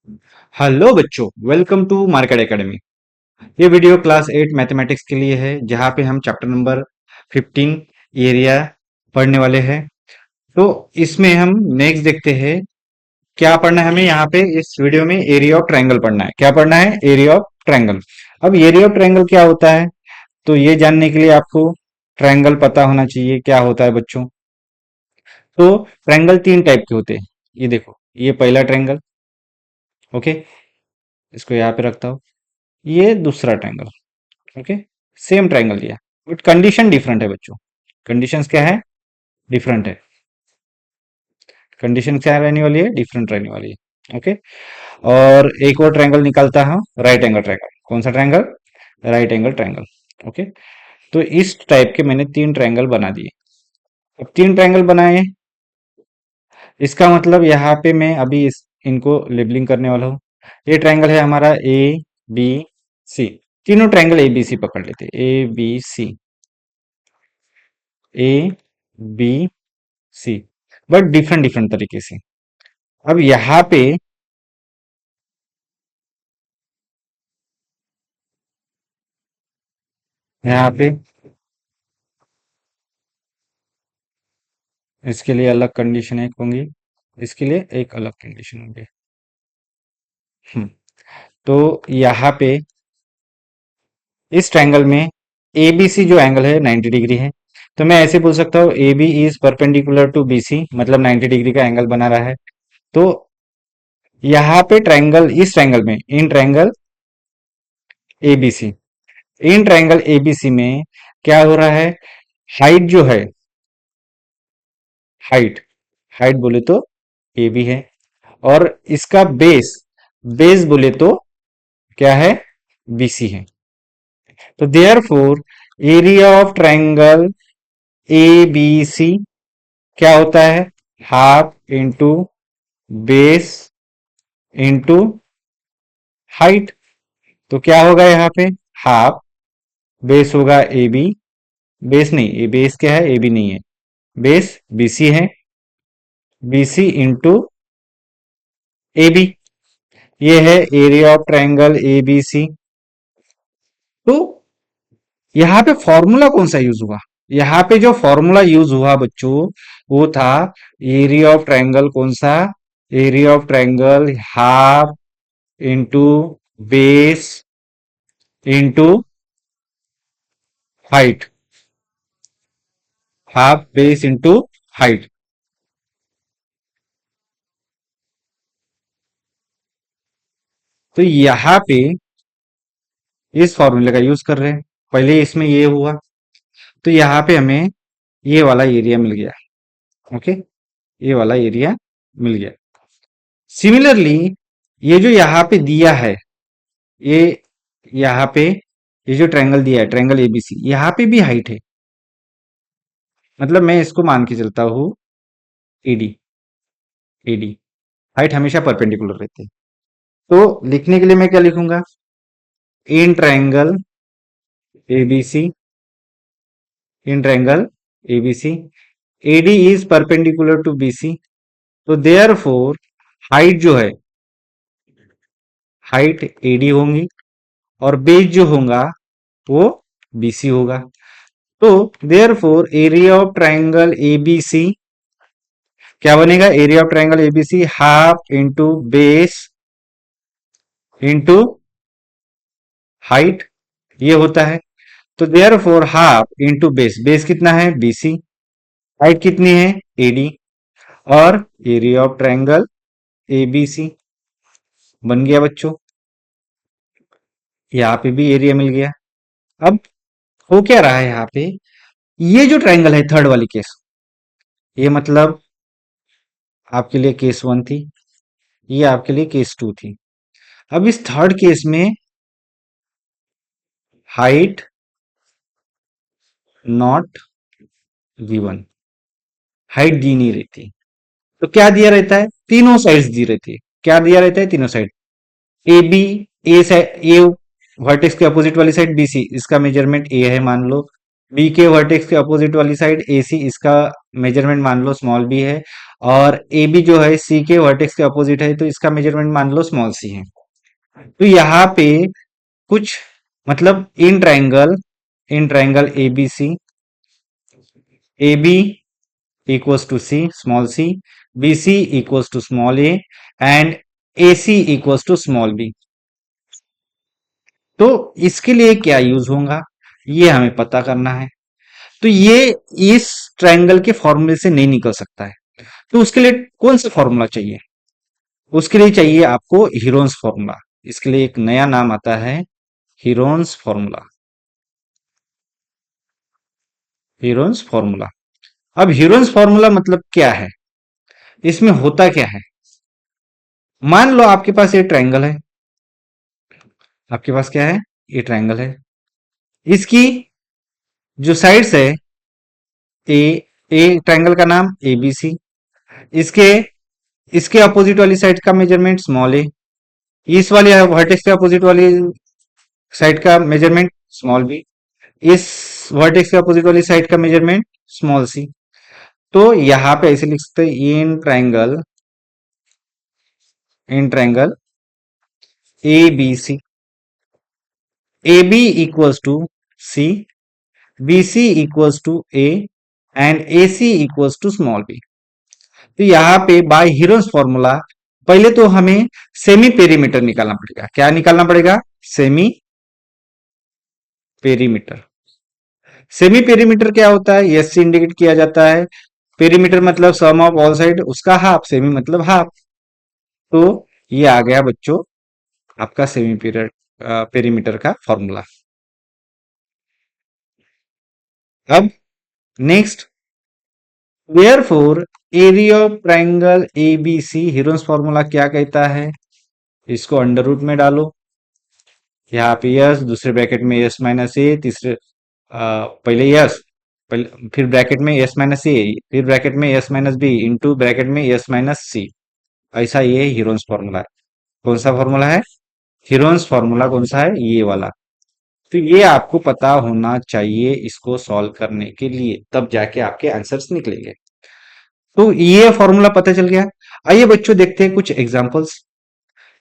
Hello बच्चों, welcome to market academy. ये video class 8 mathematics के लिए है, जहाँ पे हम चैप्टर नंबर 15 एरिया पढ़ने वाले हैं। तो इसमें हम नेक्स्ट देखते हैं क्या पढ़ना है हमें। यहाँ पे इस वीडियो में एरिया ऑफ ट्रायंगल पढ़ना है। क्या पढ़ना है? Area of triangle. अब एरिया ऑफ ट्रायंगल क्या होता है, तो ये जानने के लिए आपको ट्रायंगल पता होना चाहिए क्या होता है बच्चों। तो ट्रायंगल तीन टाइप के होते हैं। ये देखो, ये पहला ट्रायंगल। ओके, इसको यहाँ पे रखता हूँ। ये दूसरा ट्रायंगल। ओके, सेम ट्राइंगल दिया, बट कंडीशन डिफरेंट है बच्चों। कंडीशंस क्या है? डिफरेंट है। कंडीशन क्या रहने वाली है? डिफरेंट रहने वाली है। ओके, और एक और ट्रायंगल निकालता हूं, राइट एंगल ट्रायंगल। कौन सा triangle? Right angle triangle. Okay, तो इस टाइप के मैंने तीन ट्रायंगल बना दिए। अब तीन ट्रायंगल बनाए, इसका मतलब यहाँ पे मैं अभी इनको लेबलिंग करने वाला हूँ। ये ट्रायंगल है हमारा ए बी सी। तीनों ट्रायंगल ए बी सी पकड़ लेते, A B C, A B C, but different different तरीके से। अब यहाँ पे इसके लिए अलग कंडीशन एक होंगी, इसके लिए एक अलग कंडीशन होंगी। हम्म, तो यहाँ पे इस ट्रायंगल में ए बी सी जो एंगल है 90 डिग्री है। तो मैं ऐसे बोल सकता हूँ A B is perpendicular to B C, मतलब 90 डिग्री का एंगल बना रहा है। तो यहाँ पे ट्रायंगल, इस ट्रायंगल में, in triangle A B C, in triangle A B C में क्या हो रहा है? हाइट जो है, हाइट, हाइट बोले तो ए बी है, और इसका बेस, बेस बोले तो क्या है? बीसी है। तो therefore area of triangle A B C क्या होता है? Half into base into height. तो क्या होगा यहाँ पे? हाफ, बेस होगा ए बी, बेस नहीं, ए बेस क्या है? ए बी नहीं है, बेस बीसी है, बीसी इंटू ए बी। ये है area of triangle A B C. तो यहाँ पे फॉर्मूला कौन सा यूज हुआ? यहाँ पे जो फॉर्मूला यूज हुआ बच्चों, वो था एरिया ऑफ ट्रायंगल। कौन सा? Area of triangle half into base into height, half base into height. तो यहाँ पे इस फॉर्मूले का यूज कर रहे हैं। पहले इसमें ये हुआ, तो यहाँ पे हमें ये वाला एरिया मिल गया। ओके, ये वाला एरिया मिल गया। सिमिलरली, ये जो यहाँ पे दिया है, ये यहाँ पे ये जो ट्रायंगल दिया है, ट्रायंगल एबीसी, यहाँ पे भी हाइट है। मतलब मैं इसको मान के चलता हूँ एडी, एडी हाइट हमेशा परपेंडिकुलर रहती है। तो लिखने के लिए मैं क्या लिखूंगा? In triangle ABC, in triangle ABC AD is perpendicular to BC. तो देयर फोर हाइट जो है, हाइट एडी होंगी, और बेस जो होगा वो बीसी होगा। तो therefore area of triangle ABC क्या बनेगा? Area of triangle ABC half into base into height, ये होता है। तो therefore half into base, base कितना है? बीसी, हाइट कितनी है? एडी, और एरिया ऑफ ट्राइंगल एबीसी बन गया बच्चों। यहाँ पे भी एरिया मिल गया। अब हो क्या रहा है यहाँ पे? ये जो ट्राइंगल है, थर्ड वाली केस, ये मतलब आपके लिए केस वन थी, ये आपके लिए केस टू थी। अब इस थर्ड केस में हाइट नॉट गिवन, हाइट दी नहीं रहती। तो क्या दिया रहता है? तीनों साइड्स दी रहती है। क्या दिया रहता है? तीनों side. A B, A side, A vertex के अपोजिट वाली साइड बीसी, इसका मेजरमेंट ए है मान लो, बी के वर्टेक्स के अपोजिट वाली साइड ए सी, इसका मेजरमेंट मान लो स्मॉल बी है, और ए बी जो है सी के वर्टेक्स के अपोजिट है, तो इसका मेजरमेंट मान लो स्मॉल सी है। तो यहाँ पे कुछ मतलब in triangle A B C, A B equals to C small C, B C equals to small A, and A C equals to small B. तो इसके लिए क्या यूज होगा ये हमें पता करना है। तो ये इस ट्रायंगल के फॉर्मूले से नहीं निकल सकता है। तो उसके लिए कौन सा फॉर्मूला चाहिए? उसके लिए चाहिए आपको हीरोन्स फॉर्मूला। इसके लिए एक नया नाम आता है हीरोन्स फॉर्मूला। Heron's formula. अब हीरोन्स फॉर्मूला मतलब क्या है, इसमें होता क्या है? मान लो आपके पास ये ट्रायंगल है, आपके पास क्या है, ये ट्रायंगल है, इसकी जो साइड्स है ए, ए ट्रायंगल का नाम ए बी सी, इसके इसके अपोजिट वाली साइड का मेजरमेंट स्मॉल ए, इस वाली वर्टेक्स के अपोजिट वाली साइड का मेजरमेंट स्मॉल बी, इस वर्टेक्स के अपोजिट वाली साइड का मेजरमेंट स्मॉल सी। तो यहां पे ऐसे लिख सकते हैं in triangle A B C, A B equals to C, B C equals to A, and A C equals to small B. तो यहाँ पे बाय हीरोन्स फॉर्मूला पहले तो हमें सेमी पेरीमीटर निकालना पड़ेगा। क्या निकालना पड़ेगा? Semi perimeter. सेमी पेरीमीटर क्या होता है? यस से इंडिकेट किया जाता है। पेरीमीटर मतलब सम ऑफ ऑल साइड, उसका हाफ, सेमी मतलब हाफ। तो ये आ गया बच्चों आपका सेमी पेरीमीटर का फॉर्मूला। अब next, therefore area of triangle ABC, Heron's formula क्या कहता है? इसको अंडर रूट में डालो, यहाँ पे यस, दूसरे ब्रैकेट में यस माइनस ए, पहले यस, पहले फिर ब्रैकेट में यस माइनस ए, फिर ब्रैकेट में S minus B, into bracket में यस माइनस सी। ऐसा ये हीरोन्स फॉर्मूला है। कौन सा फॉर्मूला है? हीरोन्स फॉर्मूला कौन सा है? ये वाला। तो ये आपको पता होना चाहिए इसको सॉल्व करने के लिए, तब जाके आपके आंसर्स निकलेंगे। तो ये फॉर्मूला पता चल गया। आइए बच्चों देखते हैं कुछ एग्जांपल्स।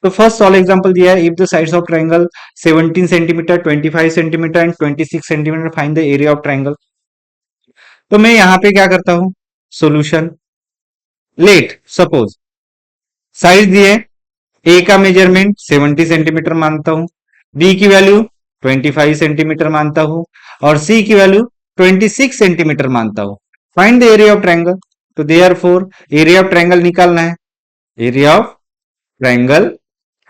तो फर्स्ट सॉल्व एग्जांपल दिया है, if the sides of triangle 17 centimetre, 25 centimetre and 26 centimetre, find the area of triangle. तो मैं यहाँ पे क्या करता हूं, सॉल्यूशन। लेट सपोज साइज दिए, ए का मेजरमेंट 70 सेंटीमीटर मानता हूं, बी की वैल्यू 25 सेंटीमीटर मानता हूं, और सी की वैल्यू 26 सेंटीमीटर मानता हूं। Find the area of triangle. तो देयरफॉर एरिया ऑफ ट्रायंगल निकालना है, एरिया ऑफ ट्रायंगल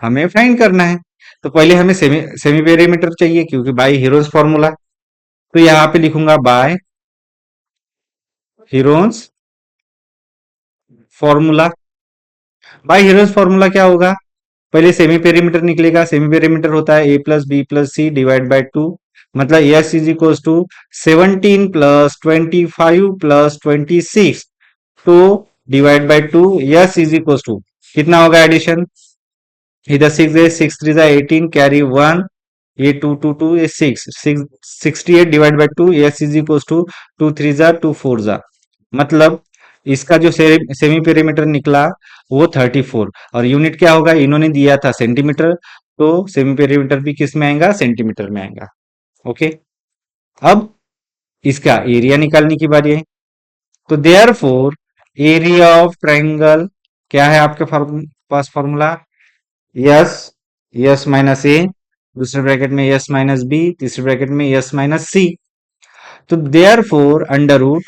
हमें फाइंड करना है। तो पहले हमें सेमी सेमी पेरीमीटर चाहिए, क्योंकि बाय हीरोन्स फॉर्मूला। तो यहां पे लिखूंगा by Heron's formula. By Heron's formula क्या होगा? पहले सेमी पेरीमीटर निकलेगा। सेमी पेरीमीटर होता है a plus B plus c divide by 2, मतलब s is equal to 17 plus 25 plus 26, तो divide by 2, S is equal to कितना होगा एडिशन? इधर 6 है, 6 3 18, कैरी 1, ये 2 2 2, ये 6 68 divide by 2, S is equal to 2 3 2 4 मतलब इसका जो सेमी पेरीमीटर निकला वो 34, और यूनिट क्या होगा? इन्होंने दिया था सेंटीमीटर, तो सेमी पेरीमीटर भी किस में आएगा? सेंटीमीटर में आएगा। ओके, अब इसका एरिया निकालने की बारी है। तो therefore area of triangle क्या है आपके पास formula? S, yes minus A, दूसरे ब्रैकेट में यस माइनस बी, तीसरे ब्रैकेट में यस माइनस सी। तो देयर फोर अंडर रूट,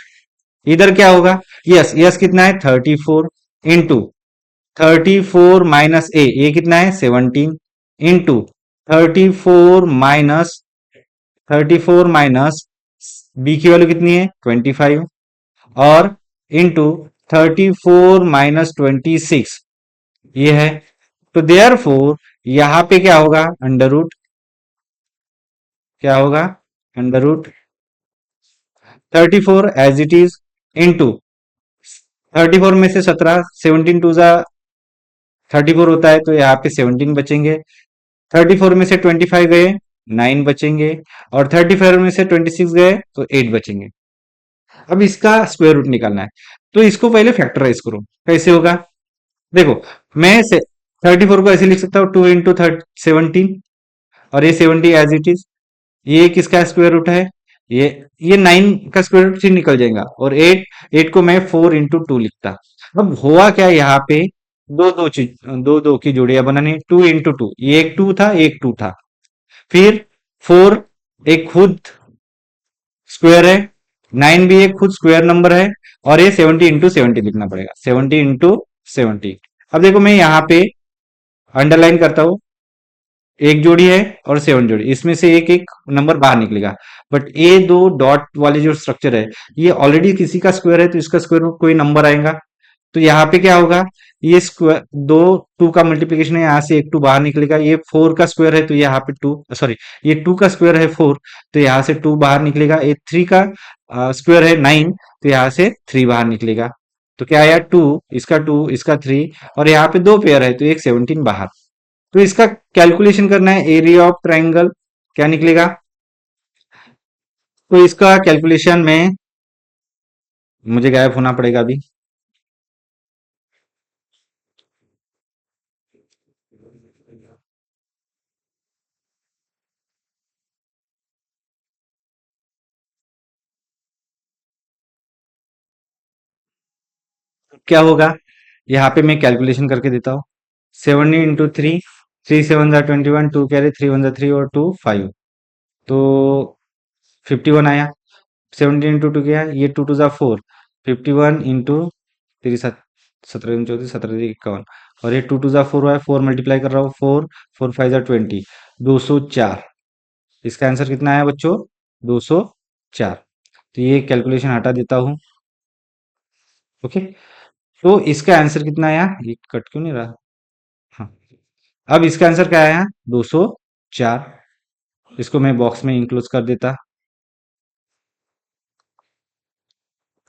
इधर क्या होगा? यस, यस कितना है? 34 इंटू 34 माइनस ए, ये कितना है? 17 इंटू 34 माइनस बी की वैल्यू कितनी है? 25, और इंटू 34 माइनस 26, ये है। तो देयर फोर यहां पे क्या होगा? अंडर रूट, क्या होगा? Under root 34 as it is, into 34 में से 17, 17 टू जा 34 होता है, तो यहाँ पे 17 बचेंगे। 34 में से 25 गए, 9 बचेंगे, और 34 में से 26 गए तो 8 बचेंगे। अब इसका स्क्वायर रूट निकालना है, तो इसको पहले फैक्टराइज करो। कैसे होगा? देखो, मैं 34 को ऐसे लिख सकता हूँ, 2 into 17, और ये 70 एज इट इज। ये किसका स्क्वायर रूट है? ये ये 9 का स्क्वायर रूट से निकल जाएगा, और 8 को मैं 4 into 2 लिखता। अब हुआ क्या यहाँ पे, दो दो की जोड़ियां बनानी, 2 into 2, ये एक 2 था, एक 2 था। फिर 4 एक खुद स्क्वायर है, 9 भी एक खुद स्क्वायर नंबर है, और ये 70 into 70 लिखना पड़ेगा, 70 into 70। अब देखो, मैं यहाँ पे अंडरलाइन करता हूँ, एक जोड़ी है और 7 जोड़ी, इसमें से एक एक नंबर बाहर निकलेगा। बट ये दो डॉट वाले जो स्ट्रक्चर है, ये ऑलरेडी किसी का स्क्वायर है, तो इसका स्क्वायर रूट कोई नंबर आएगा। तो यहाँ पे क्या होगा, ये स्क्वायर दो 2 का मल्टीप्लीकेशन है, यहाँ से एक 2 बाहर निकलेगा। ये 4 का स्क्वायर है, तो यहाँ पे 2, सॉरी, ये 2 का स्क्वायर है 4, तो यहाँ से 2 बाहर निकलेगा। ये 3 का स्क्वायर है 9, तो यहाँ से 3 बाहर निकलेगा। तो क्या आया, 2, इसका 3, और यहाँ पे दो पेयर है, तो एक 17 बाहर। तो इसका कैलकुलेशन करना है, एरिया ऑफ ट्राइंगल क्या निकलेगा। तो इसका कैलकुलेशन में मुझे गायब होना पड़ेगा अभी। क्या होगा, यहाँ पे मैं कैलकुलेशन करके देता हूँ। 70 into 3, 3 7 21, 2 कैरी, 3 1 3, और 2 5, तो 51 आया। 70 into 2 क्या है, ये 2 2 4, 51 into 3 17 34 17 51, और ये 2 2 4 हुआ है, 4 मल्टीप्लाई कर रहा हूँ, 4 4 5 20, 204। इसका आंसर कितना आया बच्चों, 204। तो ये कैलकुलेशन हटा देता हूँ। ओके, तो इसका आंसर कितना आया, ये कट क्यों नहीं रहा। हाँ, अब इसका आंसर क्या आया, 204। इसको मैं बॉक्स में इंक्लोज कर देता,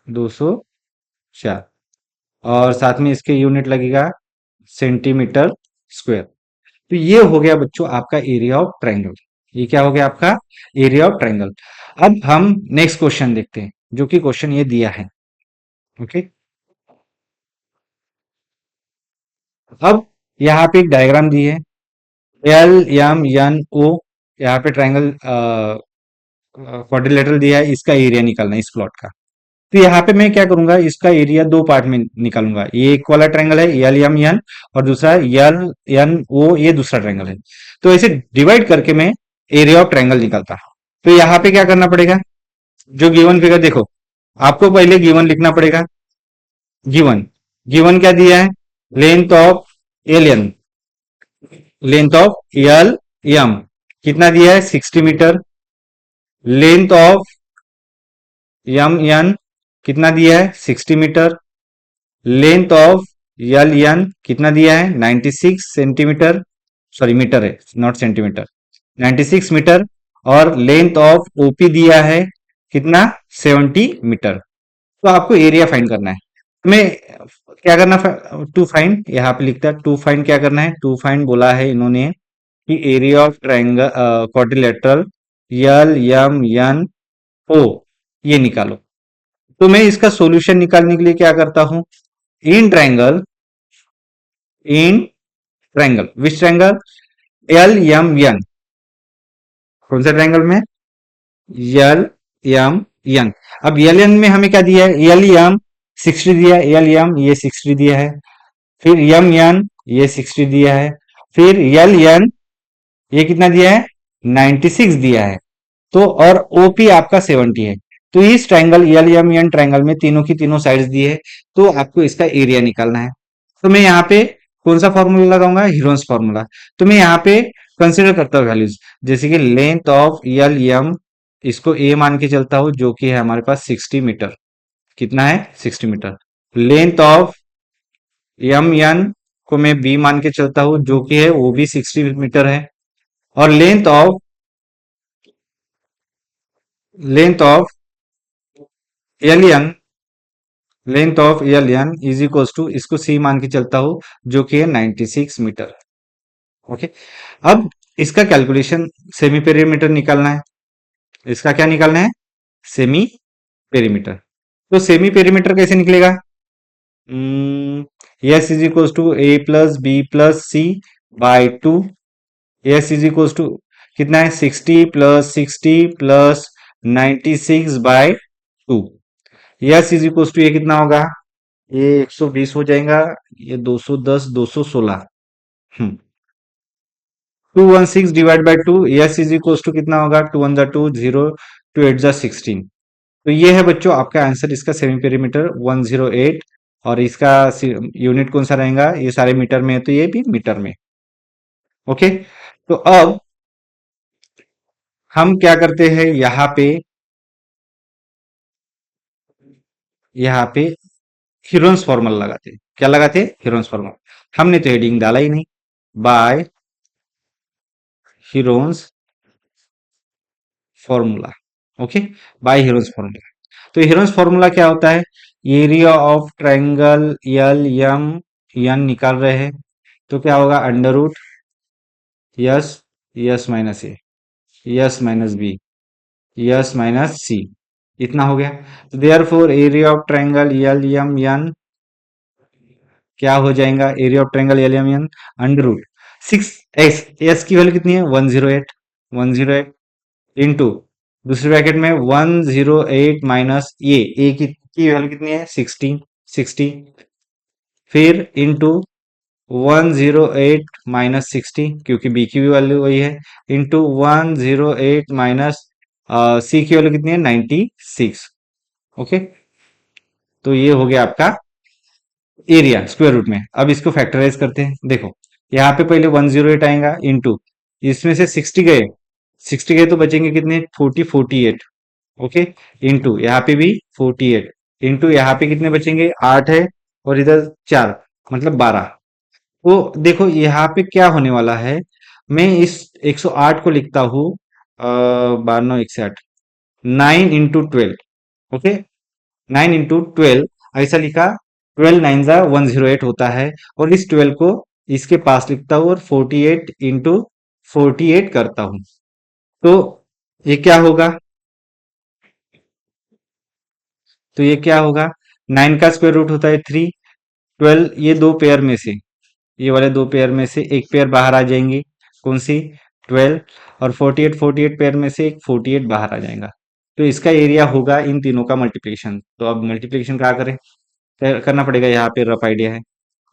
204, और साथ में इसके यूनिट लगेगा सेंटीमीटर स्क्वायर। तो ये हो गया बच्चों आपका एरिया ऑफ ट्राइंगल। ये क्या हो गया आपका एरिया ऑफ ट्राइंगल। अब हम नेक्स्ट क्वेश्चन देखते हैं, जो कि क्वेश्चन ये दिया है। ओके, अब यहाँ पे एक डायग्राम दी है, एल एम एन ओ, यहाँ पे ट्राइंगल क्वाड्रिलेटरल दिया है, इसका एरिया निकालना है इस प्लॉट का। तो यहाँ पे मैं क्या करूंगा, इसका एरिया दो पार्ट में निकालूंगा। ये एक वाला ट्रायंगल है एल एम एन, और दूसरा एल एन ओ, ये दूसरा ट्रायंगल है। तो ऐसे डिवाइड करके मैं एरिया ऑफ ट्रायंगल निकालता। तो यहाँ पे क्या करना पड़ेगा, जो गिवन फिगर देखो, आपको पहले गिवन लिखना पड़ेगा। गिवन गिवन क्या दिया है, length of L N, length of L M कितना दिया है, 60 metre. Length of M N कितना दिया है, 60 metre. Length of L N कितना दिया है, 96 सेंटीमीटर, सॉरी मीटर है नॉट सेंटीमीटर, 96 मीटर। और लेंथ ऑफ ओपी दिया है कितना, 70 मीटर। तो आपको एरिया फाइंड करना है। हमें क्या करना, टू फाइंड यहाँ पे लिखता है, टू फाइंड क्या करना है, टू फाइंड बोला है इन्होंने कि area of triangle quadrilateral L M N O, ये निकालो। तो मैं इसका सॉल्यूशन निकालने के लिए क्या करता हूं, in triangle, in triangle which triangle, L M N, कौन सा ट्राइंगल में, एल एम एन। अब एल एन में हमें क्या दिया है, एल एम 60 दिया है, एल एम ये 60 दिया है, फिर एम एन ये 60 दिया है, फिर एल एन ये कितना दिया है, 96 दिया है। तो और ओपी आपका 70 है। तो इस triangle L M N triangle में तीनों की तीनों साइड्स दी है, तो आपको इसका एरिया निकालना है। तो मैं यहाँ पे कौन सा फॉर्मूला लगाऊंगा, हीरोन्स फॉर्मूला। तो मैं यहाँ पे कंसिडर करता हूँ वैल्यूज, जैसे कि लेंथ ऑफ एल एम, इसको ए मान के चलता हूँ, जो कि है हमारे पास 60 मीटर। कितना है, 60 metre. Length of M N को मैं बी मान के चलता हूँ, जो कि है वो भी 60 मीटर है। और length of L N, length of L N is equal to, इसको सी मान के चलता हूं, जो कि है 96 मीटर। ओके, अब इसका कैलकुलेशन सेमी पेरीमीटर निकालना है। इसका क्या निकालना है? Semi perimeter. तो सेमी पेरीमीटर कैसे निकलेगा? S is equal to A plus B plus C by two. S is equal to कितना है? 60 plus 96 by two. S is equal to ये कितना होगा? ये 120 हो जाएगा, ये 210, 216। 216 divide by two, S is equal to कितना होगा? 2 1 2 0, 2 8 16। तो ये है बच्चों आपका आंसर, इसका सेमी पेरीमीटर 108। और इसका यूनिट कौन सा रहेगा? ये सारे मीटर में है तो ये भी मीटर में। ओके, तो अब हम क्या करते हैं यहाँ पे हीरोन्स फॉर्मूला लगाते हैं। क्या लगाते हैं? Heron's formula. हमने तो हेडिंग डाला ही नहीं। By Heron's formula. Okay, by Heron's formula. तो हीरोन्स फॉर्मूला क्या होता है? Area of triangle L M N निकाल रहे हैं, तो क्या होगा? Under root s, yes minus a, s minus b, s minus c. इतना हो गया। तो therefore area of triangle L M N क्या हो जाएगा? Area of triangle L M N under root 6 S की वैल्यू कितनी है? 108, 108 इंटू दूसरे ब्रैकेट में 108 माइनस ए की वैल्यू कितनी है? 16, 60। फिर इंटू 108 माइनस 60, क्योंकि बी की भी वैल्यू वही है, इंटू 108 माइनस सी की वैल्यू कितनी है? 96। ओके, तो ये हो गया आपका एरिया स्क्वायर रूट में। अब इसको फैक्टराइज करते हैं। देखो, यहाँ पे पहले 108 आएगा, इंटू इसमें से 60 गए, 60 गए तो बचेंगे कितने? 40, 48। ओके, इंटू यहाँ पे भी 48, इंटू यहाँ पे कितने बचेंगे? 8 है, और इधर 4, मतलब 12। तो देखो यहाँ पे क्या होने वाला है, मैं इस 108 को लिखता हूँ 12 1 8, 9 इंटू 12। ओके, 9 इंटू 12 ऐसा लिखा। 12 9 108 होता है, और इस 12 को इसके पास लिखता हूँ और 48 इंटू 48 करता हूँ। तो ये क्या होगा? तो ये क्या होगा? 9 का स्क्वायर रूट होता है 3, 12 ये दो पेयर में से, ये वाले दो पेयर में से एक पेयर बाहर आ जाएंगी। कौन सी? 12। और 48 पेयर में से एक 48 बाहर आ जाएगा। तो इसका एरिया होगा इन तीनों का मल्टीप्लिकेशन। तो अब मल्टीप्लिकेशन क्या करें? करना पड़ेगा, यहाँ पे रफ आइडिया है,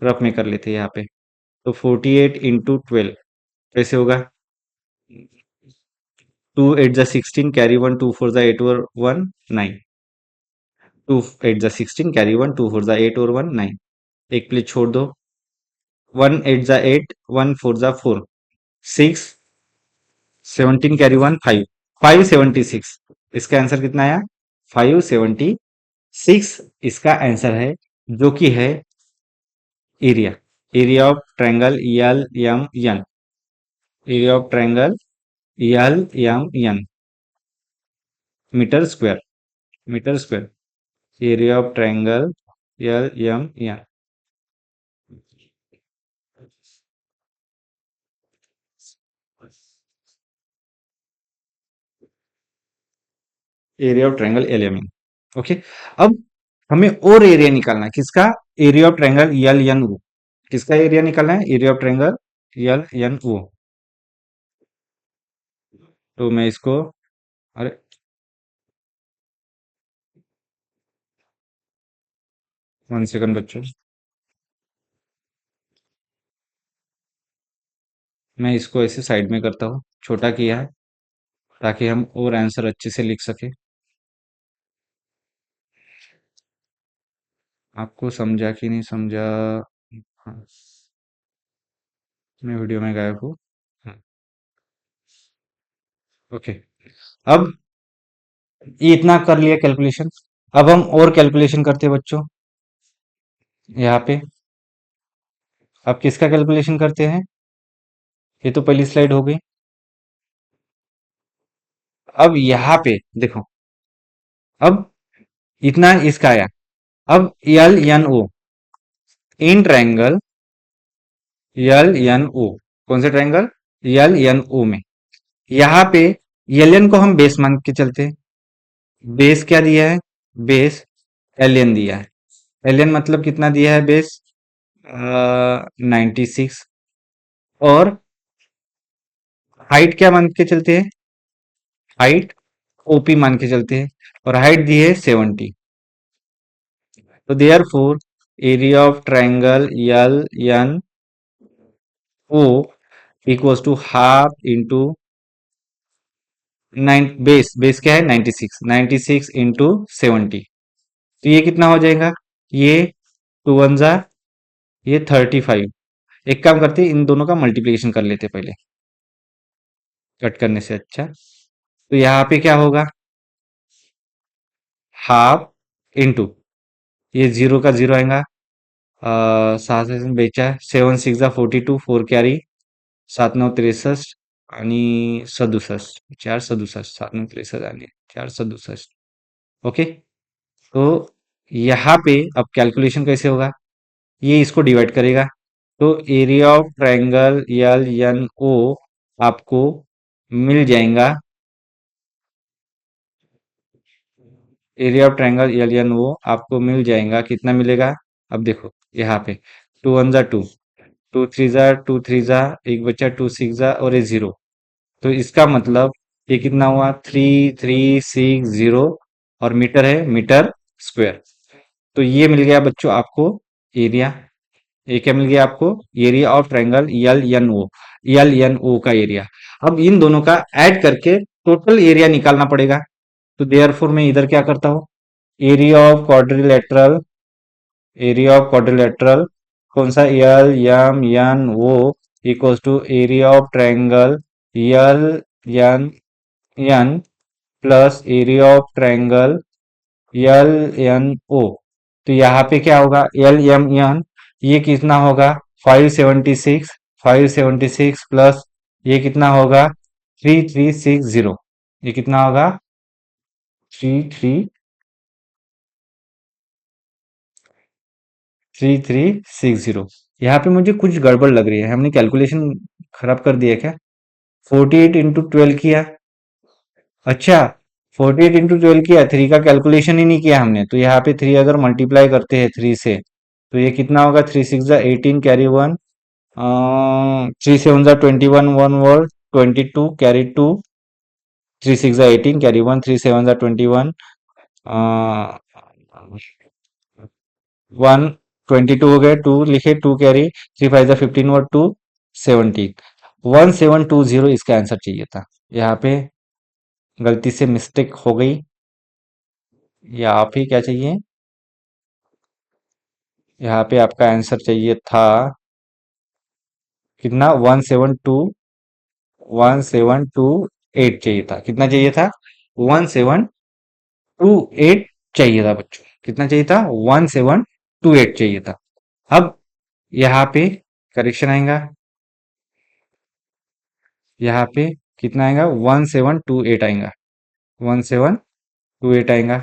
रफ में कर लेते हैं यहाँ पे। तो 48 इंटू 12 कैसे होगा? 2 8 16, कैरी 1, 2 4 8 और 1 9। 2 8 16, कैरी 1, 2 4 8 और 1 9। एक प्लेस छोड़ दो। 1 8 8, 1 4 4, 6, 17 कैरी 1 5, 576। इसका आंसर कितना आया? 576 इसका आंसर है, जो कि है area, area of triangle L M N, area of triangle L M N, metre square, metre square, area of triangle L M N. Area of triangle L M N. Okay, अब हमें और area निकालना है। किसका? Area of triangle L N O. किसका area निकालना है? Area of triangle L N O. तो मैं इसको, अरे 1 सेकंड बच्चों, मैं इसको ऐसे साइड में करता हूँ, छोटा किया है ताकि हम और आंसर अच्छे से लिख सके। आपको समझा कि नहीं समझा? हाँ, मैं वीडियो में गायब हूँ। हाँ, ओके। अब ये इतना कर लिया कैलकुलेशन। अब हम और कैलकुलेशन करते हैं बच्चों, यहाँ पे। अब किसका कैलकुलेशन करते हैं? ये तो पहली स्लाइड हो गई। अब यहाँ पे देखो, अब इतना इसका आया। अब L N O in triangle L N O, कौन से ट्रायंगल? यल एन ओ में। यहाँ पे एल एन को हम बेस मान के चलते हैं। बेस क्या दिया है? बेस एल एन दिया है। एल एन मतलब कितना दिया है बेस? 96। और हाइट क्या मान के चलते हैं? हाइट ओपी मान के चलते हैं। और हाइट दी है 70। तो therefore area of triangle L N O equals to half into base. Base क्या है? 96। 96 इंटू 70। तो ये कितना हो जाएगा? ये टू वन जा, ये 35। एक काम करते हैं, इन दोनों का मल्टीप्लिकेशन कर लेते हैं पहले, कट करने से अच्छा। तो यहाँ पे क्या होगा? हाफ इंटू, ये जीरो का जीरो आएगा। सात से बेचा, 7 6 42, 4 कॅरी, 7 9 63 आणि 67, 4 67, 7 9 63 आणि 4 67। ओके। तो यहाँ पे अब कैलकुलेशन कैसे होगा? ये इसको डिवाइड करेगा। तो area of triangle L N O आपको मिल जाएगा, area of triangle L N O आपको मिल जाएगा, कितना मिलेगा? अब देखो यहाँ पे, टू वन जा टू, टू थ्री जा, एक बच्चा, 2 6 जा और ये जीरो। तो इसका मतलब ये कितना हुआ? 3360। और मीटर है, मीटर स्क्वायर। तो ये मिल गया बच्चों आपको एरिया। ये क्या मिल गया आपको? Area of triangle L N O, L N O का एरिया। अब इन दोनों का ऐड करके टोटल एरिया निकालना पड़ेगा। तो देयरफॉर मैं इधर क्या करता हूँ? Area of quadrilateral, area of quadrilateral कौन सा? L M N O equals to area of triangle L N N plus area of triangle L N O. तो यहाँ पे क्या होगा? एल एम एन, ये कितना होगा? 576। 576 प्लस ये कितना होगा? 3360। ये कितना होगा? 3360। यहाँ पे मुझे कुछ गड़बड़ लग रही है, हमने कैलकुलेशन खराब कर दिया क्या? 48 इंटू 12 किया। अच्छा, 48 इंटू 12 किया, थ्री का कैलकुलेशन ही नहीं किया हमने। तो यहाँ पे थ्री अगर मल्टीप्लाई करते हैं थ्री से, तो ये कितना होगा? 3 6 जा 18 कैरी वन, 3 7 जा 21, वन वर्ड 22 कैरी टू, 3 6 जा 18 कैरी वन, 3 7 जा 21, 122 हो गए, टू लिखे, टू कैरी, 3 5 जा 15 और 2 17। 1720 इसका आंसर चाहिए था। यहाँ पे गलती से मिस्टेक हो गई। या आप ही क्या चाहिए? यहाँ पे आपका आंसर चाहिए था कितना? 1728 चाहिए था। कितना चाहिए था? 1728 चाहिए था बच्चों। कितना चाहिए था? 1728 चाहिए था। अब यहाँ पे करेक्शन आएगा। यहाँ पे कितना आएगा? 1728 आएगा। 1728 आएगा।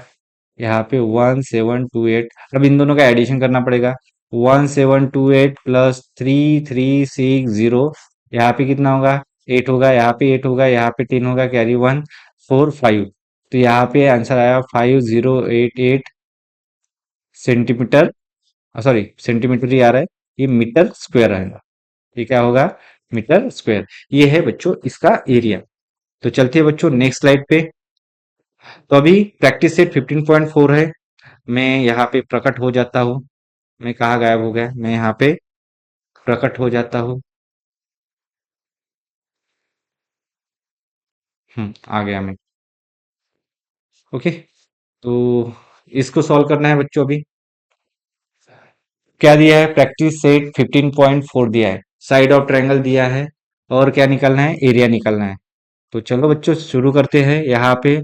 यहाँ पे 1728। अब इन दोनों का एडिशन करना पड़ेगा। 1728 प्लस 3360, यहाँ पे कितना होगा? 8 होगा, यहाँ पे 8 होगा, यहाँ पे 10 होगा, कैरी वन, 4 5। तो यहाँ पे आंसर आया 5088 सेंटीमीटर। सॉरी, सेंटीमीटर ही आ रहा है, ये मीटर स्क्वायर आएगा। ये क्या होगा? Metre square. ये है बच्चों इसका एरिया। तो चलते हैं बच्चों नेक्स्ट स्लाइड पे। तो अभी प्रैक्टिस सेट 15.4 है। मैं यहाँ पे प्रकट हो जाता हूँ। मैं कहाँ गायब हो गया? मैं यहाँ पे प्रकट हो जाता हूँ। आ गया मैं। ओके। तो इसको सॉल्व करना है बच्चों। अभी क्या दिया है? प्रैक्टिस सेट 15.4 दिया है, साइड ऑफ ट्रायंगल दिया है, और क्या निकालना है? एरिया निकालना है। तो चलो बच्चों शुरू करते हैं। यहाँ पे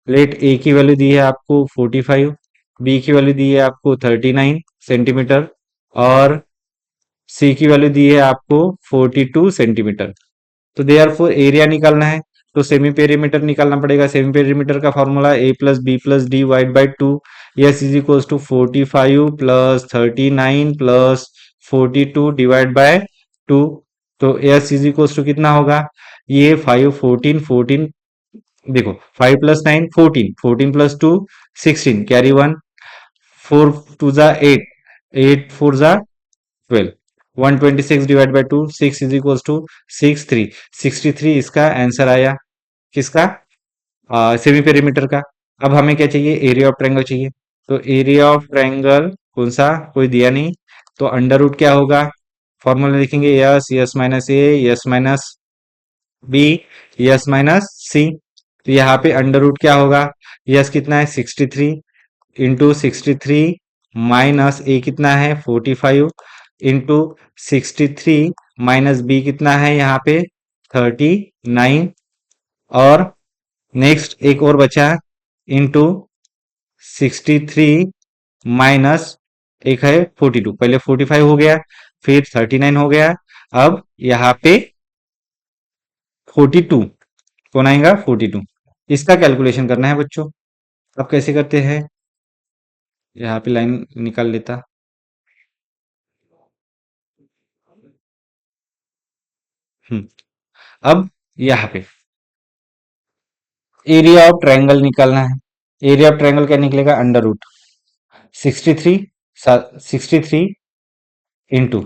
प्लेट ए की वैल्यू दी है आपको 45, बी की वैल्यू दी है आपको 39 सेंटीमीटर, और सी की वैल्यू दी है आपको 42 सेंटीमीटर। तो देयरफॉर एरिया निकालना है। तो सेमी पेरीमीटर निकालना पड़ेगा। सेमी पेरीमीटर का formula A plus B plus divide by two, S is equals to 45 plus 39 plus 42 divide by two. तो एस इज इक्वल टू कितना होगा, ये 5 14 14, देखो 5 प्लस 9 14, 14 प्लस 2 16, कैरी 1, 4 टू जा 8, 8 4 जा 12, 126 divide by 2, 6 is equal to 63, 63 इसका answer आया, किसका, सेमी पेरीमीटर का। अब हमें क्या चाहिए, एरिया ऑफ ट्रायंगल चाहिए। तो एरिया ऑफ ट्रायंगल कौन सा, कोई दिया नहीं, तो अंडर रूट क्या होगा, फॉर्मूला लिखेंगे, s yes minus a, s minus b, s minus सी। तो यहाँ पे अंडर रूट क्या होगा, यस कितना है 63, इंटू 63 माइनस ए कितना है 45, इंटू 63 माइनस बी कितना है यहाँ पे 39, और नेक्स्ट एक और बचा, इंटू 63 माइनस एक है 42, पहले 45 हो गया, फिर 39 हो गया, अब यहाँ पे 42 कौन आएगा 42। इसका कैलकुलेशन करना है बच्चों। अब कैसे करते हैं, यहाँ पे लाइन निकाल लेता। हम्म अब यहाँ पे एरिया ऑफ ट्रायंगल निकालना है। एरिया ऑफ ट्रायंगल क्या निकलेगा, अंडर रूट 63, 63 इंटू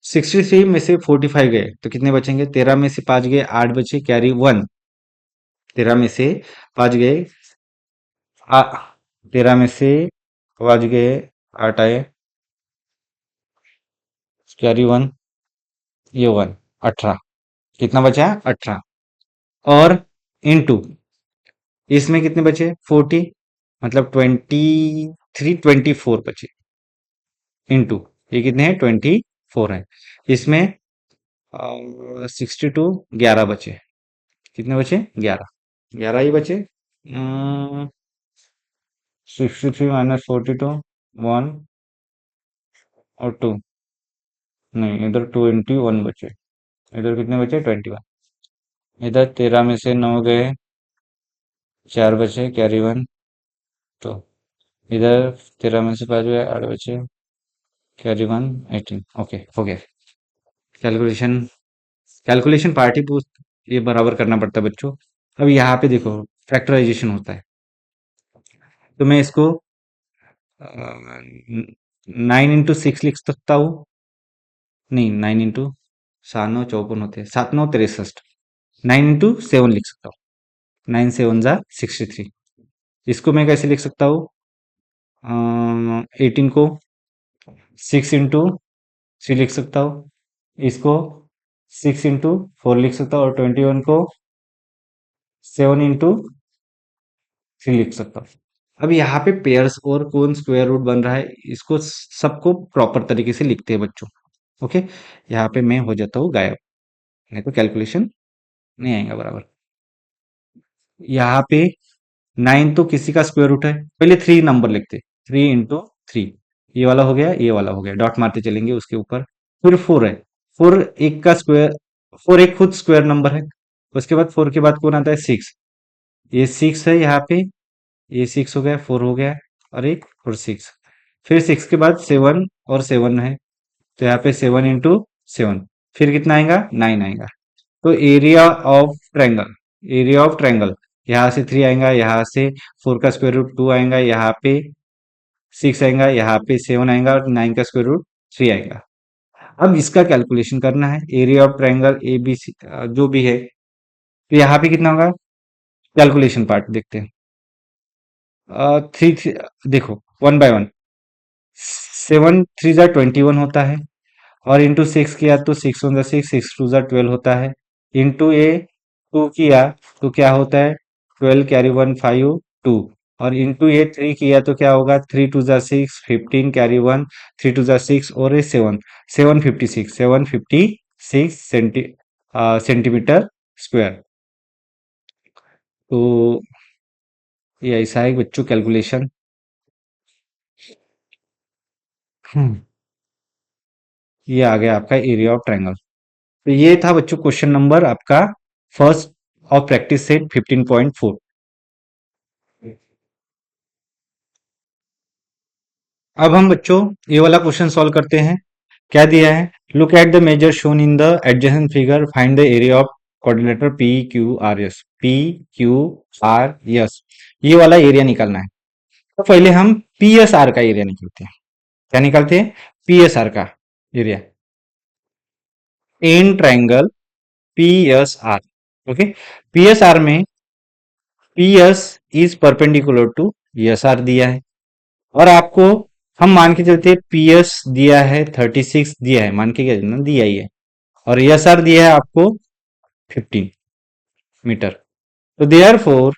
63 में से 45 गए तो कितने बचेंगे, 13 में से 5 गए 8 बचे, कैरी 1, 13 में से 5 गए, 13 में से 5 गए 8 आए, कैरी 1, ये 1, 18, कितना बचा 18, और इनटू इसमें कितने बचे 40, मतलब 24 बचे, इनटू ये कितने हैं 24 है, इसमें 62 11 बचे, कितने बचे 11, 11 ही बचे। 63 माइनस 42, 1 और 2, नहीं इधर 21 बचे, इधर कितने बचे 21, इधर 13 में से 9 गए 4 बचे, कैरी 1, तो इधर 13 में से 5 गए 8 बचे, कैरी 1, 18, ओके हो गया। कैलकुलेशन, कैलकुलेशन पार्ट ही ये बराबर करना पड़ता है बच्चों। अब यहाँ पे देखो फैक्टराइजेशन होता है, तो मैं इसको 9 into 6 लिख सकता हूँ, नहीं 9 इंटू 7 9 54 होते हैं, 7 9 63, 9 into 7 लिख सकता हूँ, 9 7 जा 63। इसको मैं कैसे लिख सकता हूँ, 18 को 6 into 3 लिख सकता हूँ, इसको 6 into 4 लिख सकता हूँ, और 21 को 7 into 3 लिख सकता हूँ। अब यहाँ पे पेयर्स और कौन स्क्वायर रूट बन रहा है, इसको सबको प्रॉपर तरीके से लिखते हैं बच्चों। ओके, यहाँ पे मैं हो जाता हूँ गायब, नहीं तो कैलकुलेशन नहीं आएगा बराबर। यहाँ पे 9 तो किसी का स्क्वायर रूट है, पहले 3 नंबर लिखते, 3 into 3, ये वाला हो गया, ये वाला हो गया, डॉट मारते चलेंगे उसके ऊपर। फिर 4 है, 4 एक का स्क्वायर, 4 एक खुद स्क्वायर नंबर है। उसके बाद 4 के बाद कौन आता है 6, ये 6 है यहाँ पे, ये 6 हो गया, 4 हो गया, और एक और 6, फिर 6 के बाद 7 और 7 है, तो यहाँ पे 7 into 7, फिर कितना आएगा 9 आएगा। तो एरिया ऑफ ट्रायंगल, यहाँ से 3 आएगा, यहाँ से 4 का स्क्वायर रूट 2 आएगा, यहाँ पे 6 आएगा, यहाँ पे 7 आएगा, और 9 का स्क्वायर रूट 3 आएगा। अब इसका कैलकुलेशन करना है, area of triangle A B C जो भी है, तो यहाँ पे कितना होगा, कैलकुलेशन पार्ट देखते हैं। थ्री थ्री देखो 1 by 1, 7 3 जा 21 होता है, और इंटू 6 किया तो 6 1 जा 6, 6 2 जा 12 होता है, इंटू ये 2 किया तो क्या होता है 12, कैरी 1 5 2, और इंटू ये 3 किया तो क्या होगा 3 2 जा 6 15, कैरी 1, 3 2 जा 6, और ये 7 756 सेंटीमीटर स्क्वायर। तो ये ऐसा है बच्चों कैलकुलेशन। ये आ गया आपका एरिया ऑफ ट्रायंगल। तो ये था बच्चों क्वेश्चन नंबर आपका फर्स्ट ऑफ प्रैक्टिस सेट 15.4। अब हम बच्चों ये वाला क्वेश्चन सॉल्व करते हैं। क्या दिया है? Look at the measure shown in the adjacent figure, find the area of quadrilateral P Q R S. P Q R S, ये वाला एरिया निकालना है। तो पहले हम पी एस आर का एरिया निकालते हैं। क्या निकालते हैं? पी एस आर का area in triangle P S R. Okay, P S R में P S is perpendicular to S R दिया है, और आपको हम मान के चलते पी एस दिया है 36 दिया है, मान के क्या चलना, दिया ही है, और एस आर दिया है आपको 15 मीटर। तो therefore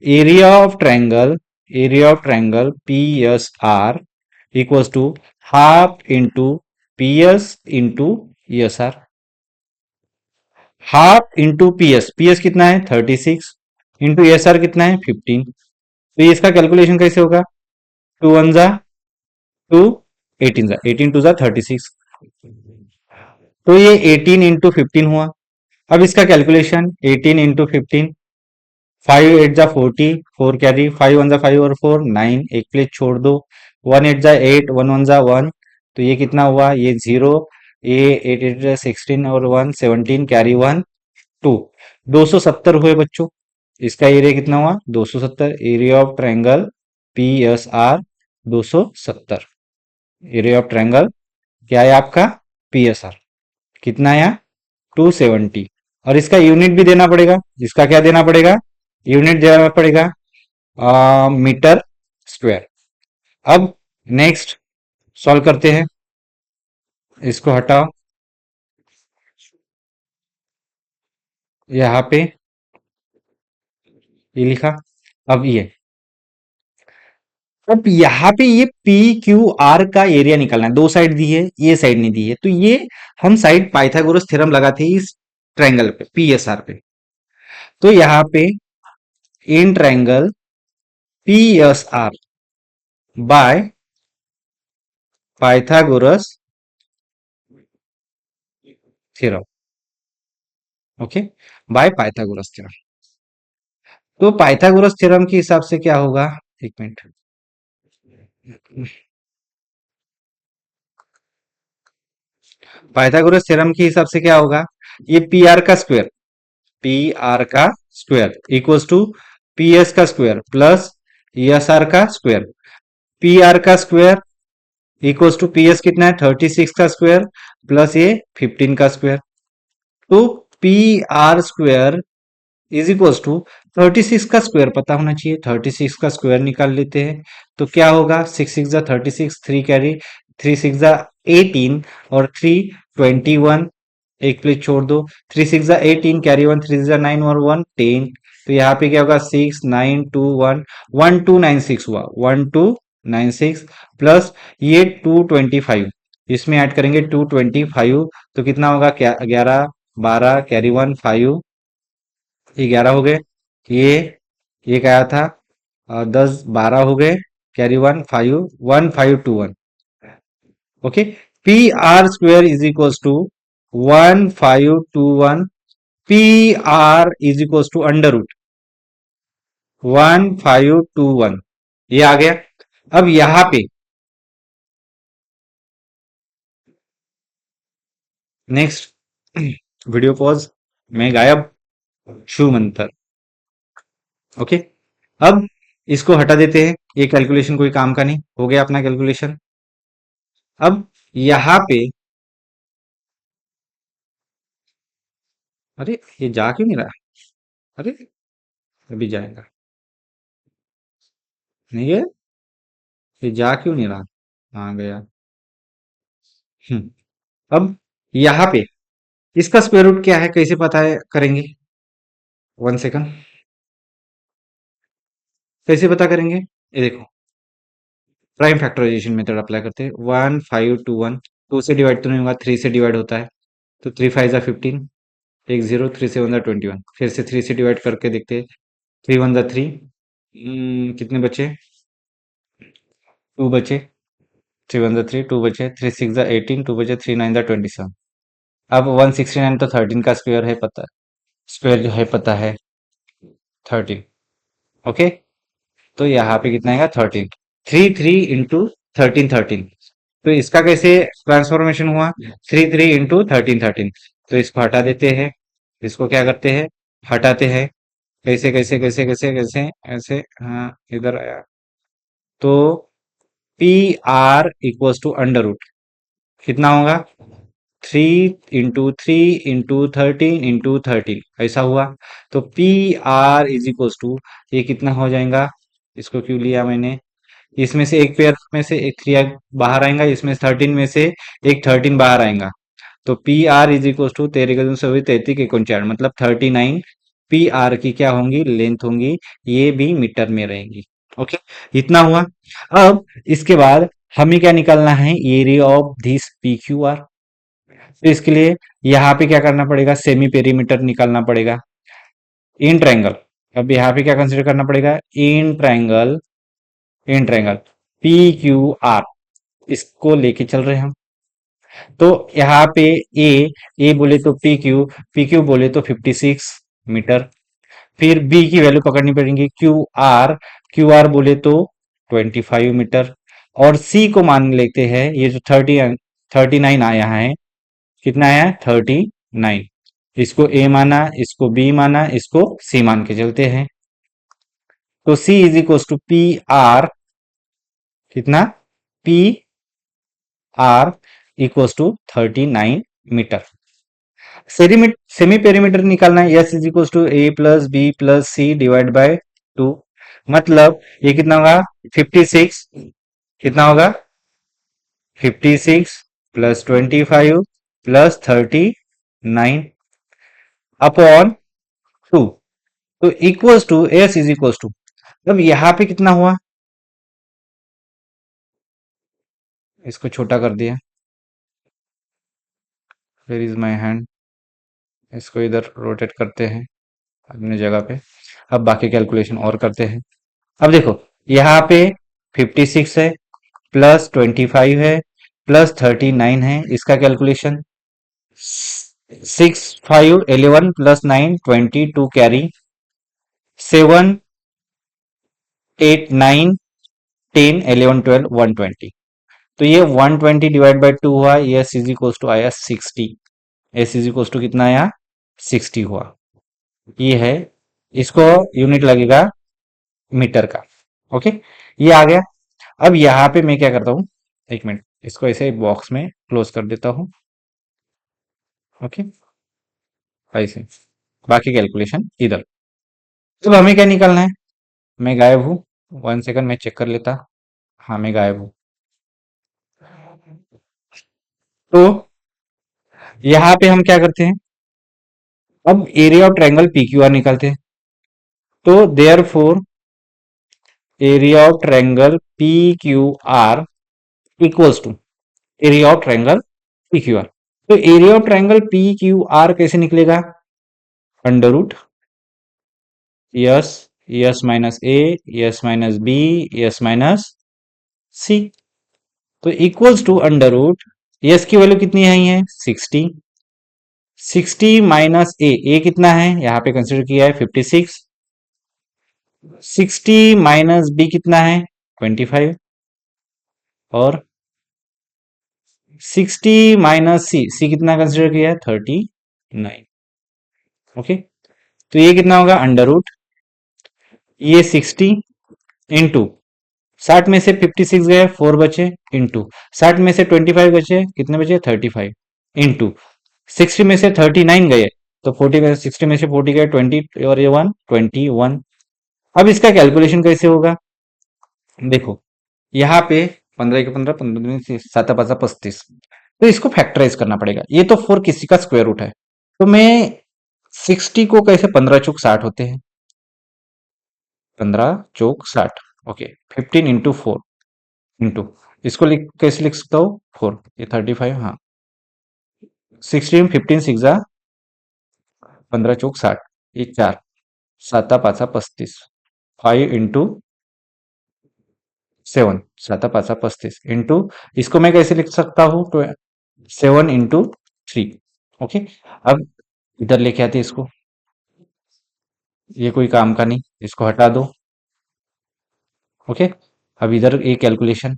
area of triangle P S R equals to half into P S into S R. Half into P S कितना है 36, इंटू एस आर कितना है 15। तो ये इसका कैलकुलेशन कैसे होगा? टू वन जा टू, एटीन जा, एटीन टू जा 36। तो ये 18 इंटू 15 हुआ। अब इसका कैलकुलेशन 18 इंटू 15, 5 8 जा 40, 4 कैरी, 5 1 जा 5 और 4 9, एक प्लेस छोड़ दो, 1 8 जा 8, 1 1 जा 1, तो ये कितना हुआ? ये 0, ये 8 8 जा 16 और 1 17, कैरी 1 2, 270 हुए बच्चों। इसका एरिया कितना हुआ? 270। Area of triangle P S are 270। Area of triangle क्या है आपका? पी एस आर कितना आया? 270। और इसका यूनिट भी देना पड़ेगा। इसका क्या देना पड़ेगा? यूनिट देना पड़ेगा मीटर स्क्वायर। अब नेक्स्ट सॉल्व करते हैं। इसको हटाओ, यहाँ पे ये लिखा। अब अब यहाँ पे ये पी क्यू आर का एरिया निकालना है। दो साइड दी है, ये साइड नहीं दी है, तो ये हम साइड पाइथागोरस थ्योरम लगाते हैं इस ट्रायंगल पे, पी एस आर पे। तो यहाँ पे in triangle P S are by Pythagoras theorem. Okay, by Pythagoras theorem. तो पाइथागोरस थ्योरम के हिसाब से क्या होगा? एक मिनट, पाइथागोरस थ्योरम के हिसाब से क्या होगा? ये पी आर का स्क्वायर, पी आर का square equals to P S का स्क्वायर प्लस एस आर का स्क्वायर। पी आर का square equals to P S कितना है? 36 का स्क्वायर प्लस ये 15 का स्क्वायर। तो P R square is equals to 36 का स्क्वायर पता होना चाहिए, 36 का स्क्वायर निकाल लेते हैं। तो क्या होगा? 6 6 जा 36, 3 कैरी, 3 6 जा 18 और 3 21, एक प्लेस छोड़ दो, 3 6 जा 18, कैरी 1, 3 6 जा 9 और 1 10। तो यहाँ पे क्या होगा? 6 9 2 1, 1296 हुआ, 1296 प्लस ये 225, इसमें ऐड करेंगे 225, तो कितना होगा? क्या 11 12, कैरी 1 5, ये 11 हो गए। ये एक आया था 10 12 हो गए, carry 1 5, 1521। Okay, P R square is equals to 1521। P R is equals to under root 1521, ये आ गया। अब यहां पे नेक्स्ट, वीडियो पॉज, मैं गायब, शू मंतर। ओके, अब इसको हटा देते हैं, ये कैलकुलेशन कोई काम का नहीं, हो गया अपना कैलकुलेशन। अब यहां पे, अरे ये जा क्यों नहीं रहा? अरे अभी जाएगा, नहीं है, ये जा क्यों नहीं रहा? आ गया। हम्म, अब यहाँ पे इसका स्क्वायर रूट क्या है, कैसे पता है करेंगे? 1 सेकंड, कैसे पता करेंगे? ये देखो, प्राइम फैक्टराइजेशन मेथड अप्लाई करते हैं। 1521, 2 से डिवाइड तो नहीं होगा, 3 से डिवाइड होता है, तो 3 5 जा 15, एक 0, 3 7 जा 21, फिर से 3 से डिवाइड करके देखते हैं। 3 1 जा 3, कितने बचे? 2 बचे। 3 1 जा 3, 2 बचे, 3 6 जा 18, 2 बचे, 3 9 जा 27। अब 169 तो 13 का स्क्वायर है पता, स्क्वायर जो है पता है 13। ओके, तो यहाँ पे कितना आएगा? 13। 3 3 इंटू 13 13, तो इसका कैसे ट्रांसफॉर्मेशन हुआ, 3 3 इंटू 13 13, तो इसको हटा देते हैं, इसको क्या करते हैं, हटाते हैं, कैसे कैसे कैसे कैसे कैसे ऐसे, हाँ इधर आया, तो P R equals to under root कितना होगा, 3 इंटू 13 इंटू 13 ऐसा हुआ। तो P R is equals to, ये कितना हो जाएगा, इसको क्यों लिया मैंने, इसमें से एक पेयर में से एक 3 बाहर आएगा, इसमें 13 में से एक 13 बाहर आएगा, तो P R is equal to 13 मतलब 39 पी आर की क्या होंगी, लेंथ होंगी, ये भी मीटर में रहेंगी। ओके, इतना हुआ। अब इसके बाद हमें क्या निकालना है, area of this P Q R. तो इसके लिए यहाँ पे क्या करना पड़ेगा, सेमी पेरीमीटर निकालना पड़ेगा, इन ट्रायंगल। अब यहाँ पे क्या कंसिडर करना पड़ेगा, in triangle, in triangle P Q are, इसको लेके चल रहे हैं हम। तो यहाँ पे ए, ए बोले तो पी क्यू बोले तो 56 मीटर। फिर बी की वैल्यू पकड़नी पड़ेगी, क्यू आर बोले तो 25 मीटर। और सी को मान लेते हैं, ये जो 39 आया है, कितना आया, 39। इसको ए माना, इसको बी माना, इसको सी मान के चलते हैं। तो c is equal to P R, कितना, P R equal to 39 metre. Semi perimeter निकालना है, s is equal to A plus B plus c divide by 2, मतलब ये कितना होगा, 56, कितना होगा, 56 प्लस 25 प्लस 39 अपॉन 2, तो equals to S is equals to, अब यहाँ पे कितना हुआ, इसको छोटा कर दिया, वेयर इज माई हैंड, इसको इधर रोटेट करते हैं अपने जगह पे। अब बाकी कैलकुलेशन और करते हैं। अब देखो, यहाँ पे 56 है, प्लस 25 है, प्लस 39 है, इसका कैलकुलेशन 6 5 11 प्लस 9 22 कैरी 7 8 9 10 11 12 120, तो ये 120 डिवाइड बाई 2 हुआ, ये एस इज इक्वल टू आया 60, एस इज इक्वल टू कितना आया, 60 हुआ। ये है, इसको यूनिट लगेगा मीटर का। ओके, ये आ गया। अब यहाँ पे मैं क्या करता हूँ, एक मिनट, इसको ऐसे बॉक्स में क्लोज कर देता हूँ। ओके, ऐसे बाकी कैलकुलेशन इधर। अब हमें क्या निकालना है, मैं गायब हूँ, 1 सेकंड मैं चेक कर लेता, हाँ मैं गायब हूँ। तो यहाँ पे हम क्या करते हैं, अब area of triangle P Q R निकालते हैं। तो therefore area of triangle P Q R equals to area of triangle P Q R. तो area of triangle P Q R कैसे निकलेगा, under root s, yes minus a, s minus b, s minus सी, तो equals to under root, s की value कितनी आई है, 60, 60 minus ए कितना है, यहाँ पे कंसिडर किया है 56, 60 माइनस बी कितना है, 25, और 60 माइनस सी, सी कितना कंसिडर किया है, 39। ओके, तो ये कितना होगा, अंडर रूट, ये 60 इंटू 60 में से 56 गए, 4 बचे, इंटू 60 में से 25 बचे, कितने बचे, 35, इंटू 60 में से 39 गए, तो 40 में 60 में से 40 गए, 20 और ये 1 21। अब इसका कैलकुलेशन कैसे होगा, देखो यहाँ पे 15 के 15 15 7 5 35, तो इसको फैक्टराइज करना पड़ेगा, ये तो 4 किसी का स्क्वायर रूट है, तो मैं 60 को कैसे, 15 चौक 60 होते हैं, 15 चौक 60, ओके, 15 इंटू 4 इंटू, इसको कैसे लिख सकता हूँ, 4, ये 35, हाँ, 16 15 सिक्स 15 चौक 60, ये 4, 7 5 35, 5 इंटू 7, 7 5 35 इंटू, इसको मैं कैसे लिख सकता हूँ, तो 7 इंटू 3। ओके, अब इधर लेके आते इसको, ये कोई काम का नहीं, इसको हटा दो। ओके, अब इधर ये calculation,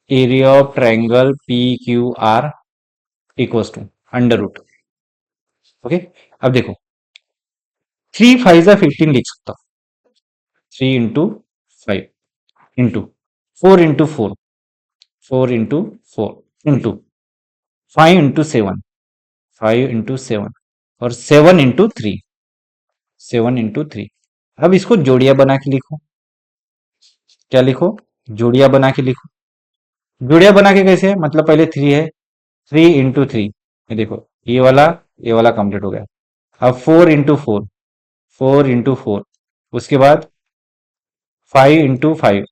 area of triangle P Q R equals to under root. Okay, अब देखो 3 5 15 लिख सकता हूँ। 3 into 5 into 4 into 4, 4 into 4 into 5 into 7, 5 into 7 और 7 into 3, 7 into 3। अब इसको जोड़िया बना के लिखो। क्या लिखो? जोड़िया बना के लिखो। जोड़िया बना के कैसे? मतलब पहले 3 है, 3 into 3, ये देखो ये वाला कंप्लीट हो गया। अब 4 into 4, 4 into 4, उसके बाद 5 into 5,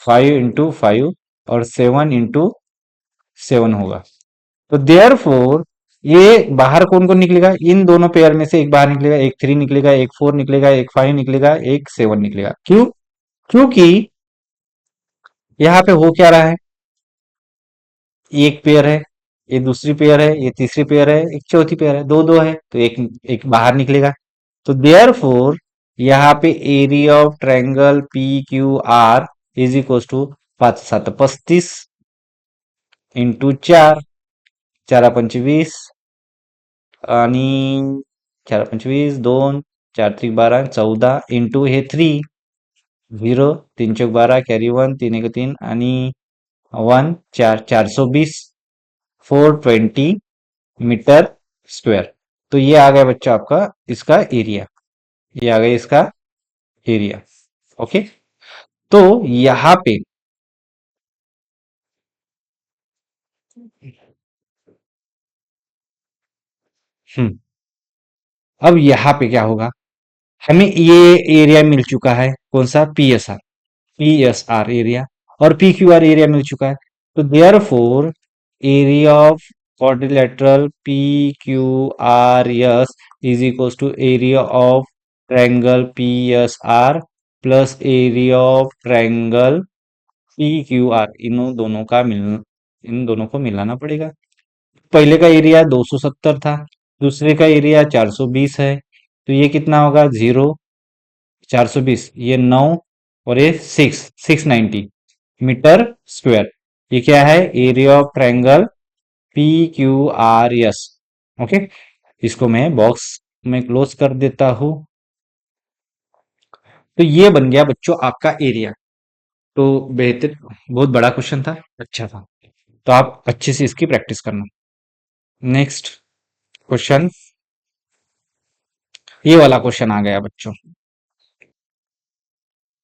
5 into 5 और 7 into 7 होगा। तो देयर फोर ये बाहर कौन कौन निकलेगा? इन दोनों पेयर में से एक बाहर निकलेगा, एक 3 निकलेगा, एक 4 निकलेगा, एक 5 निकलेगा, एक 7 निकलेगा। क्यों? क्योंकि यहाँ पे हो क्या रहा है, एक पेयर है, ये दूसरी पेयर है, ये तीसरी पेयर है, एक चौथी पेयर है, दो दो है, तो एक एक बाहर निकलेगा। तो देयर फोर यहाँ पे area of triangle P Q R is equal to 5 7 35 into 4, 4 पंच 20 आणि 4 पंच 20, 2 4 3 12 14 इंटू हे 3, 0 3 चौक 12 कॅरी 1 3 1 3 आणि 1 4 420, 420 मीटर स्क्वायर। तो ये आ गया बच्चा आपका इसका एरिया, ये आ गया इसका एरिया। ओके, तो यहाँ पे हम्म अब यहाँ पे क्या होगा, हमें ये एरिया मिल चुका है, कौन सा? पी एस आर एरिया, और पी क्यू आर एरिया मिल चुका है। तो therefore area of quadrilateral P Q R S is equal to area of triangle P S R plus area of triangle P Q R. इन दोनों को मिलाना पड़ेगा। पहले का एरिया 270 था, दूसरे का एरिया 420 है, तो ये कितना होगा? 0 420, ये 9 और ये 690 मीटर स्क्वायर। ये क्या है? Area of triangle P Q R S. Okay, इसको मैं बॉक्स में क्लोज कर देता हूं। तो ये बन गया बच्चों आपका एरिया। तो बेहतर, बहुत बड़ा क्वेश्चन था, अच्छा था, तो आप अच्छे से इसकी प्रैक्टिस करना। नेक्स्ट क्वेश्चन, ये वाला क्वेश्चन आ गया बच्चों।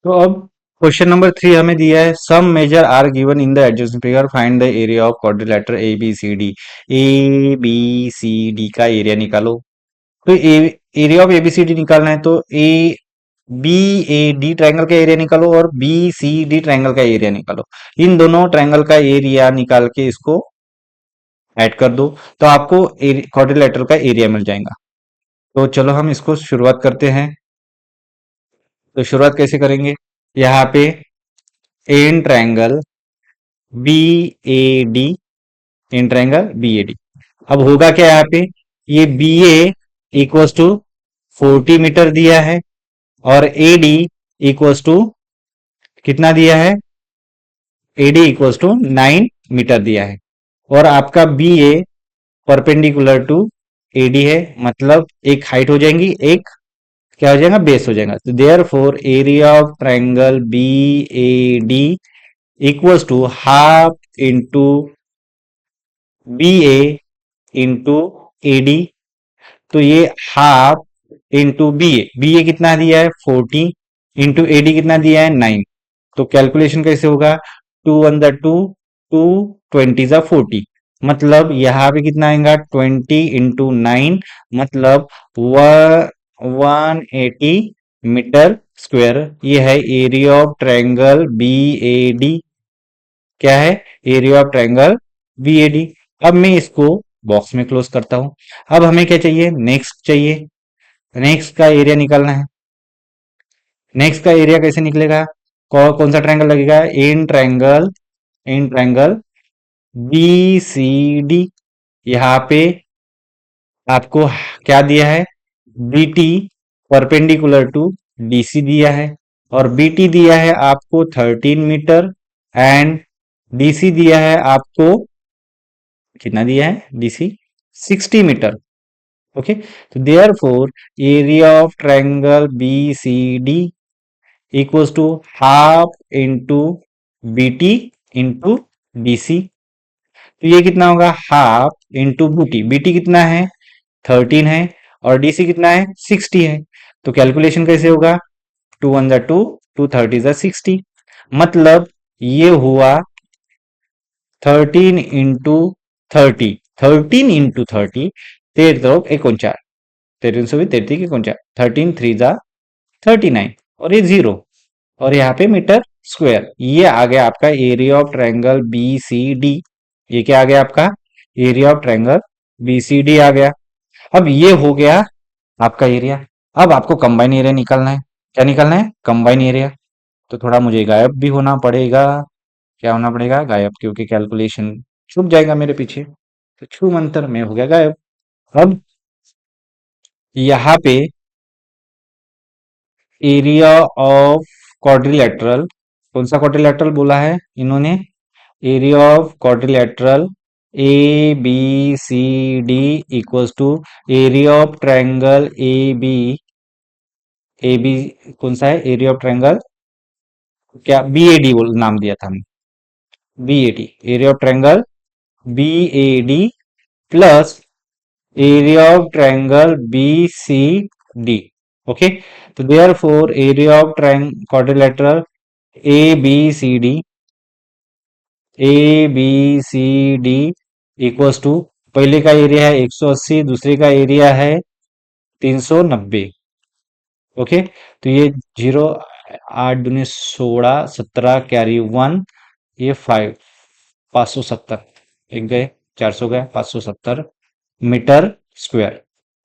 तो अब क्वेश्चन नंबर 3 हमें दिया है, some measure are given in the adjacent figure, find the area of quadrilateral A B C D. A B C D का एरिया निकालो। तो एरिया ऑफ एबीसीडी निकालना है, तो A B A D triangle का एरिया निकालो और B C D triangle का एरिया निकालो। इन दोनों ट्रायंगल का एरिया निकाल के इसको ऐड कर दो, तो आपको क्वाड्रिलेटरल का एरिया मिल जाएगा। तो चलो हम इसको शुरुआत करते हैं। तो शुरुआत कैसे करेंगे? यहाँ पे in triangle B A D, in triangle B A D. अब होगा क्या यहाँ पे, ये B A equals to 40 metre दिया है और ए डी इक्वल्स टू कितना दिया है? एडी इक्वल्स टू 9 मीटर दिया है। और आपका B A perpendicular to AD है, मतलब एक हाइट हो जाएंगी, एक क्या हो जाएगा? बेस हो जाएगा। तो therefore area of triangle B A D equals to half into B A into A D. तो ये हाफ इंटू बी ए कितना दिया है? 40 इंटू ए डी कितना दिया है? 9। तो कैलकुलेशन कैसे होगा? 2 1 2, 2 20 40, मतलब यहाँ पे कितना आएगा? 20 इंटू 9, मतलब 180 मीटर स्क्वायर। ये है area of triangle B A D. क्या है? Area of triangle B A D. अब मैं इसको बॉक्स में क्लोज करता हूं। अब हमें क्या चाहिए? नेक्स्ट चाहिए, नेक्स्ट का एरिया निकालना है। नेक्स्ट का एरिया कैसे निकलेगा? कौन सा ट्रायंगल लगेगा? In triangle B C D. यहाँ पे आपको क्या दिया है? B T perpendicular to D C दिया है, और बी टी दिया है आपको 13 मीटर एंड डीसी दिया है आपको, कितना दिया है डीसी, 60 मीटर। ओके, तो therefore area of triangle B C D equals to half into B T into D C. तो ये कितना होगा, हाफ इंटू बी टी कितना है 13 है, और डीसी कितना है 60 है। तो कैलकुलेशन कैसे होगा, 2 1 2, 2 30 60, मतलब ये हुआ 13 इंटू 30, 13 इंटू 30, 13 × 1 13 13 और ये 0, और यहाँ पे मीटर स्क्वायर। ये आ गया आपका area of triangle B C D. ये क्या आ गया आपका, area of triangle B C D आ गया। अब ये हो गया आपका एरिया। अब आपको कंबाइन एरिया निकालना है। क्या निकालना है, कंबाइन एरिया। तो थोड़ा मुझे गायब भी होना पड़ेगा। क्या होना पड़ेगा, गायब, क्योंकि कैलकुलेशन छुप जाएगा मेरे पीछे। तो छू मंतर में हो गया गायब। अब यहाँ पे एरिया ऑफ क्वाड्रिलेटरल, कौन सा क्वाड्रिलेटरल बोला है इन्होंने, area of quadrilateral A B C D equals to area of triangle A B कौन सा है, एरिया ऑफ ट्रायंगल, क्या बी ए डी बोल नाम दिया था हमने, B A D, area of triangle B A D plus area of triangle B C D. Okay, तो therefore area of triangle quadrilateral A B C D, A B C D equals to, पहले का area है 180, दूसरे का area है 390। Okay, तो ये 0, 8 × 2 = 16, 17 carry 1, ये 5, 570, एक गए 400 गए 570 metre square,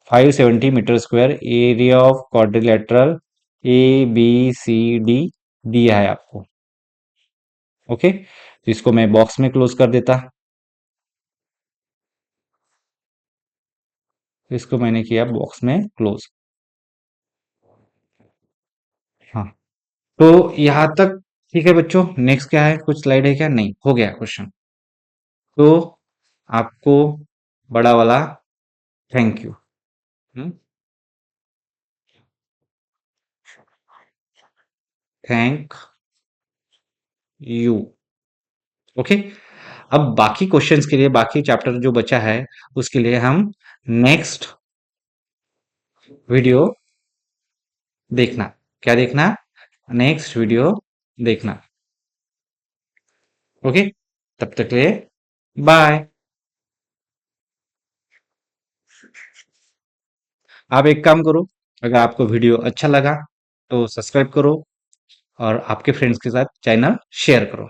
570 metre square area of quadrilateral A B C D दिया है आपको। ओके, तो इसको मैं बॉक्स में क्लोज कर देता, इसको मैंने किया बॉक्स में क्लोज। हाँ, तो यहां तक ठीक है बच्चों। नेक्स्ट क्या है, कुछ स्लाइड है क्या, नहीं, हो गया क्वेश्चन। तो आपको बड़ा वाला thank you. Thank you. Okay, अब बाकी क्वेश्चंस के लिए, बाकी चैप्टर जो बचा है उसके लिए हम नेक्स्ट वीडियो देखना। क्या देखना, नेक्स्ट वीडियो देखना। ओके, तब तक के लिए बाय। आप एक काम करो, अगर आपको वीडियो अच्छा लगा तो सब्सक्राइब करो और आपके फ्रेंड्स के साथ चैनल शेयर करो।